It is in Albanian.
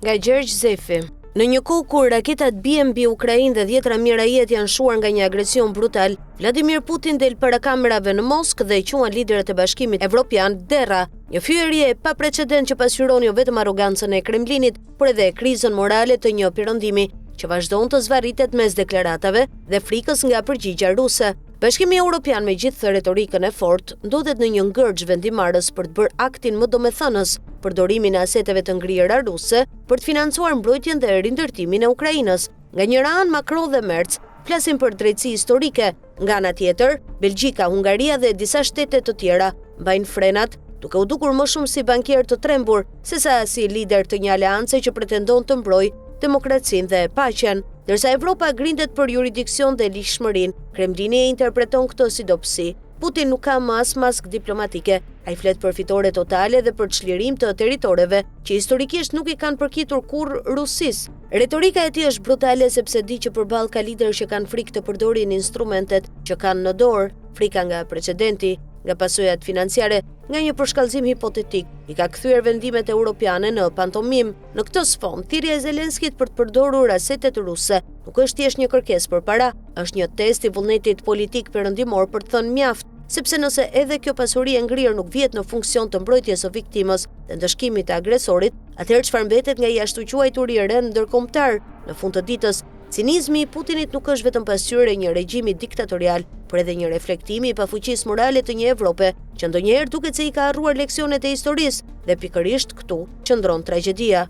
Nga Gjergj Zefi. Në një kohë kur raketat bien mbi Ukrainë dhe 10 mijëra jetë janë shuar nga një agresion brutal, Vladimir Putin del para kamerave në Moskë dhe quan liderët e Bashkimit Evropian derra, një fyerje e paprecedent që pasqyron jo vetëm arrogancën e Kremlinit, por edhe krizën morale të një perëndimi që vazhdon të zvarritet mes deklaratave dhe frikës nga përgjigja ruse. Bashkimi Evropian, me gjithë retorikën e fortë, ndodhet në një ngërgj vendimarrës për të bërë aktin më domethënës, përdorimin e aseteve të ngrirëra ruse për të financuar mbrojtjen dhe rindërtimin e Ukrainës. Nga njëra anë, Macron dhe Merz flasin për drejtësi historike, nga ana tjetër, Belgjika, Hungaria dhe disa shtete të tjera mbajnë frenat, duke u dukur më shumë si bankier të trembur sesa si lider të një aleance që pretendon të mbrojë demokracinë dhe paqen. Ndërsa Evropa grindet për juridiksion dhe lishmërinë, Kremlini e interpreton këtë si dobësi. Putin nuk ka më as maskë diplomatike. Ai flet për fitore totale dhe për çlirim të territoreve që historikisht nuk i kanë përkitur kurrë Rusisë. Retorika e tij është brutale sepse di që përballë ka liderë që kanë frikë të përdorin instrumentet që kanë në dorë, frika nga precedenti, nga pasojat financiare, nga një përshkallëzim hipotetik, i ka kthyer vendimet europiane në pantomim. Në këtë sfond, thirrja e Zelenskit për të përdorur asetet ruse nuk është thjesht një kërkesë për para, është një test i vullnetit politik perëndimor për të thënë mjaft, sepse nëse edhe kjo pasuri e ngrirë nuk vjet në funksion të mbrojtjes së viktimës dhe ndëshkimit të agresorit, atëherë çfarë mbetet nga jashtëquajturi i rend ndërkombëtar? Në fund të ditës, cinizmi i Putinit nuk është vetëm pasqyrë e një regjimi diktatorial, por edhe një reflektimi i pafuqisë morale të një Evrope që ndonjëherë duket se i ka harruar leksionet e historisë dhe pikërisht këtu qëndron tragjedia.